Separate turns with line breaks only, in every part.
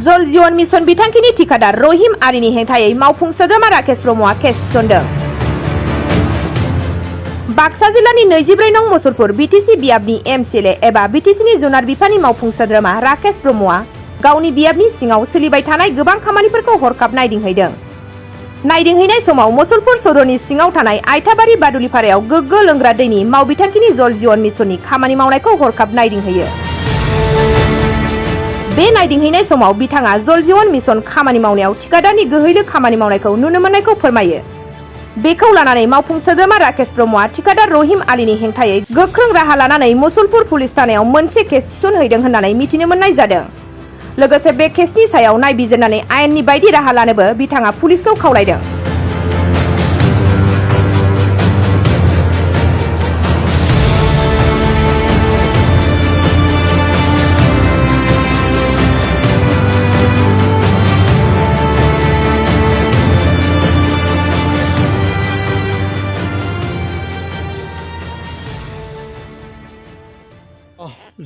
जल जीवन मिशन बिथांखिनि ठिकादार रहिम आलीनि हेंथायै मावफुं सोद्रोमा राकेश ब्रह्मआ केस थिसनदों। बाक्सा जिल्लानि 24 नं मुसलपुर बिटिसि बियाबनि एमसिएलए एबा बिटिसिनि जुनार बिफाननि मावफुं सोद्रोमा राकेश ब्रह्मआ गावनि बियाबनि सिङाव सोलिबाय थानाय गोबां खामानिफोरखौ हरखाब नायदिंहैदों। नायदिंहैनाय समाव मुसलपुर सदरनि सिङाव थानाय आइथाबारि बादुलिपारायाव गोग्गो लोंग्रा दैनि मावबिथांखिनि जल जीवन मिशननि खामानि मावनायखौ हरखाब नायदिंहैयो। बे नायदिंहैनाय समाव बिथाङा जल जीवन मिशन खामानि मावनायाव ठिकादारनि गोहैलो खामानि मावनायखौ नुनो मोननायखौ फोरमायो। बेखौ लानानै मावफुं सोद्रोमा राकेश ब्रह्मआ ठिकादार रहिम आलीनि हेंथायै गोख्रों राहा लानानै मुसलपुर पुलिस थानायाव मोनसे केस थिसनहैदों होननानै मिथिनो मोननाय जादों। लोगोसे बे केसनि सायाव नायबिजिरनानै आयेननि बायदि राहा लानोबो बिथाङा पुलिसखौ खावलायदों।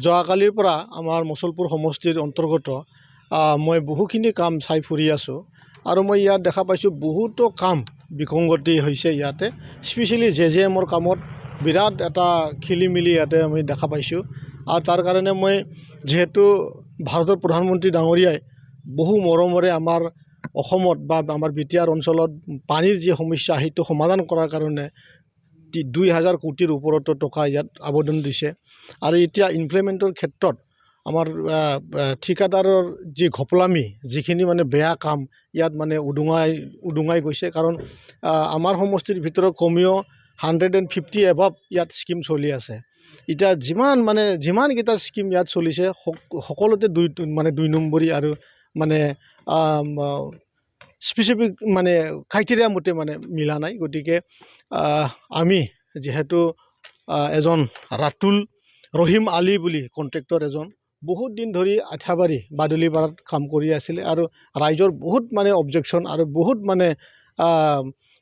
যোৱাকালিৰ পৰা আমাৰ মুছলপুৰ সমষ্টিৰ অন্তৰ্গত মই বহুখিনি কাম চাই ফুৰি আছোঁ আৰু মই ইয়াত দেখা পাইছোঁ বহুতো কাম বিসংগতি হৈছে। ইয়াতে স্পেচিয়েলি জেজেএমৰ কামত বিৰাট এটা খেলিমেলি ইয়াতে আমি দেখা পাইছোঁ। আৰু তাৰ কাৰণে মই যিহেতু ভাৰতৰ প্ৰধানমন্ত্ৰী ডাঙৰীয়াই বহু মৰমৰে আমাৰ অসমত বা আমাৰ বিটিআৰ অঞ্চলত পানীৰ যি সমস্যা সেইটো সমাধান কৰাৰ কাৰণে 2000 কোটিৰ ওপৰতো টকা ইয়াত আবেদন দিছে। আৰু এতিয়া ইমপ্লিমেণ্টৰ ক্ষেত্ৰত আমাৰ ঠিকাদাৰৰ যি ঘপলামি যিখিনি মানে বেয়া কাম ইয়াত মানে উদুঙাই গৈছে। কাৰণ আমাৰ সমষ্টিৰ ভিতৰত কমেও 150 এবাভ ইয়াত স্কিম চলি আছে। এতিয়া যিমানকেইটা স্কিম ইয়াত চলিছে সকলোতে দুই নম্বৰী আৰু মানে স্পেচিফিক মানে ক্ৰাইটেৰিয়া মতে মানে মিলা নাই। গতিকে আমি যেহেতু এজন ৰাতুল ৰহিম আলী বুলি কণ্ট্ৰেক্টৰ এজন বহুত দিন ধৰি আঠাবাৰী বাদুলিপাৰাত কাম কৰি আছিলে আৰু ৰাইজৰ বহুত মানে অবজেকশ্যন আৰু বহুত মানে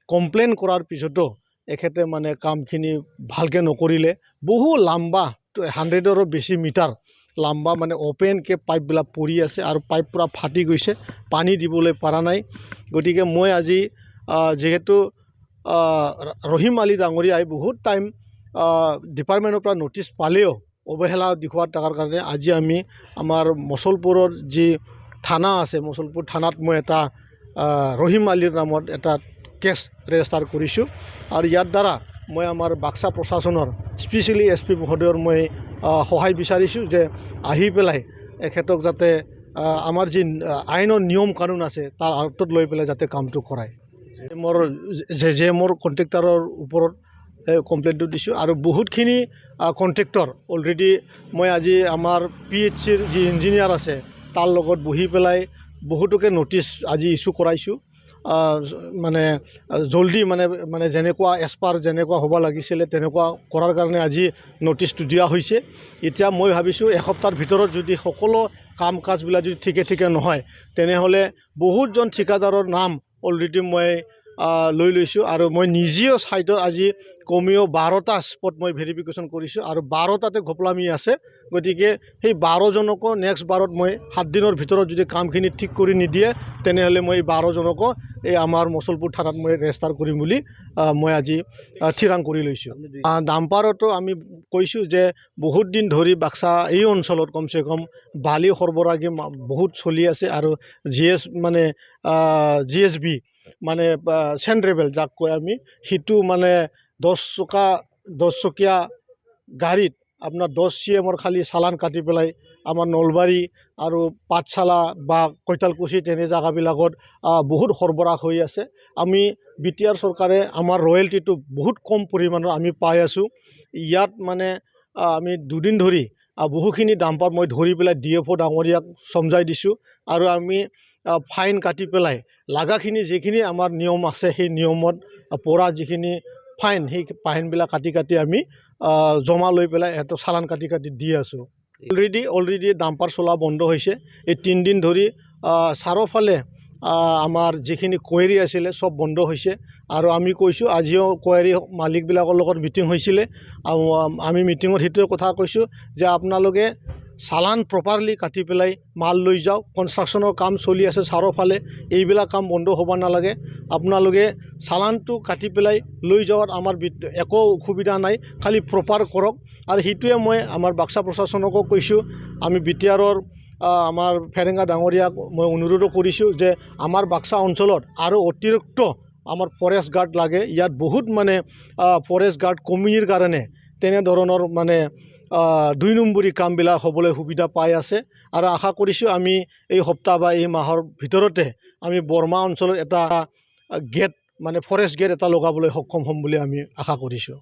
কমপ্লেইন কৰাৰ পিছতো এখেতে মানে কামখিনি ভালকৈ নকৰিলে। বহু লাম্বা 100ৰো বেছি মিটাৰ লাম্বা মানে অপেনকৈ পাইপবিলাক পৰি আছে আৰু পাইপ পূৰা ফাটি গৈছে, পানী দিবলৈ পৰা নাই। গতিকে মই আজি যিহেতু ৰহিম আলী ডাঙৰীয়াই বহুত টাইম ডিপাৰ্টমেণ্টৰ পৰা নটিচ পালেও অৱহেলা দেখুওৱাৰ থকাৰ কাৰণে আজি আমি আমাৰ মুছলপুৰৰ যি থানা আছে মুছলপুৰ থানাত মই এটা ৰহিম আলীৰ নামত এটা কেছ ৰেজিষ্টাৰ কৰিছোঁ। আৰু ইয়াৰ দ্বাৰা মই আমাৰ বাক্সা প্ৰশাসনৰ স্পেচিয়েলি SP মহোদয়ৰ মই সহায় বিচাৰিছোঁ যে আহি পেলাই এখেতক যাতে আমাৰ যি আইনৰ নিয়ম কানুন আছে তাৰ আওতাত লৈ পেলাই যাতে কামটো কৰায়। মোৰ জেজেএমৰ কণ্ট্ৰেক্টাৰৰ ওপৰত কমপ্লেইনটো দিছোঁ আৰু বহুতখিনি কণ্ট্ৰেক্টৰ অলৰেডি মই আজি আমাৰ PHCৰ যি ইঞ্জিনিয়াৰ আছে তাৰ লগত বহি পেলাই বহুতোকে নটিচ আজি ইছ্যু কৰাইছোঁ। মানে জলদি মানে যেনেকুৱা এছপাৰ যেনেকুৱা হ'ব লাগিছিলে তেনেকুৱা কৰাৰ কাৰণে আজি নটিচটো দিয়া হৈছে। এতিয়া মই ভাবিছোঁ এসপ্তাহৰ ভিতৰত যদি সকলো কাম কাজবিলাক যদি ঠিকে নহয় তেনেহ'লে বহুতজন ঠিকাদাৰৰ নাম অলৰেডি মই লৈ লৈছোঁ আৰু মই নিজেও ছাইটত আজি কমেও 12টা স্পট মই ভেৰিফিকেশ্যন কৰিছোঁ আৰু 12টাতে ঘপলামি আছে। গতিকে সেই 12জনকো নেক্সট বাৰত মই 7 দিনৰ ভিতৰত যদি কামখিনি ঠিক কৰি নিদিয়ে তেনেহ'লে মই 12জনকো এই আমাৰ মুছলপুৰ থানাত মই ৰেজিষ্টাৰ কৰিম বুলি মই আজি থিৰাং কৰি লৈছোঁ। ডাম্পাৰতো আমি কৈছোঁ যে বহুত দিন ধৰি বাক্সা এই অঞ্চলত কমচে কম বালি সৰবৰাহী বহুত চলি আছে আৰু GSB মানে চেণ্ট্ৰেবেল যাক কয় আমি সিটো মানে 10 চকীয়া গাড়ীত আপোনাৰ 10 CMৰ খালি চালান কাটি পেলাই আমাৰ নলবাৰী আৰু পাঠশালা বা কৈতালকুছি তেনে জেগাবিলাকত বহুত সৰবৰাহ হৈ আছে। আমি বিটিআৰ চৰকাৰে আমাৰ ৰয়েলটিটো বহুত কম পৰিমাণৰ আমি পাই আছোঁ। ইয়াত মানে আমি দুদিন ধৰি বহুখিনি ডাম্পাৰ মই ধৰি পেলাই DFO ডাঙৰীয়াক সমজাই দিছোঁ আৰু আমি ফাইন কাটি পেলাই লাগাখিনি যিখিনি আমাৰ নিয়ম আছে সেই নিয়মত পৰা যিখিনি ফাইন সেই ফাইনবিলাক কাটি আমি জমা লৈ পেলাই এটা চালান কাটি দি আছোঁ। অলৰেডি ডাম্পাৰ চলা বন্ধ হৈছে। এই 3 দিন ধৰি চাৰিওফালে আমাৰ যিখিনি কোৱাৰী আছিলে সব বন্ধ হৈছে আৰু আমি কৈছোঁ আজিও কোৱাৰী মালিকবিলাকৰ লগত মিটিং হৈছিলে। আমি মিটিঙত সেইটোৱে কথা কৈছোঁ যে আপোনালোকে চালান প্ৰপাৰলি কাটি পেলাই মাল লৈ যাওক। কনষ্ট্ৰাকশ্যনৰ কাম চলি আছে চাৰিওফালে, এইবিলাক কাম বন্ধ হ'ব নালাগে। আপোনালোকে চালানটো কাটি পেলাই লৈ যোৱাত আমাৰ একো অসুবিধা নাই, খালি প্ৰপাৰ কৰক। আৰু সেইটোৱে মই আমাৰ বাক্সা প্ৰশাসনকো কৈছোঁ, আমি বিটিআৰৰ আমাৰ ফেৰেঙা ডাঙৰীয়াক মই অনুৰোধো কৰিছোঁ যে আমাৰ বাক্সা অঞ্চলত আৰু অতিৰিক্ত আমাৰ ফৰেষ্ট গাৰ্ড লাগে। ইয়াত বহুত মানে ফৰেষ্ট গাৰ্ড কমিৰ কাৰণে তেনেধৰণৰ মানে 2 নম্বৰী কামবিলাক হ'বলৈ সুবিধা পাই আছে। আৰু আশা কৰিছোঁ আমি এই সপ্তাহ বা এই মাহৰ ভিতৰতে আমি বৰমা অঞ্চলত এটা গেট মানে ফৰেষ্ট গেট এটা লগাবলৈ সক্ষম হ'ম বুলি আমি আশা কৰিছোঁ।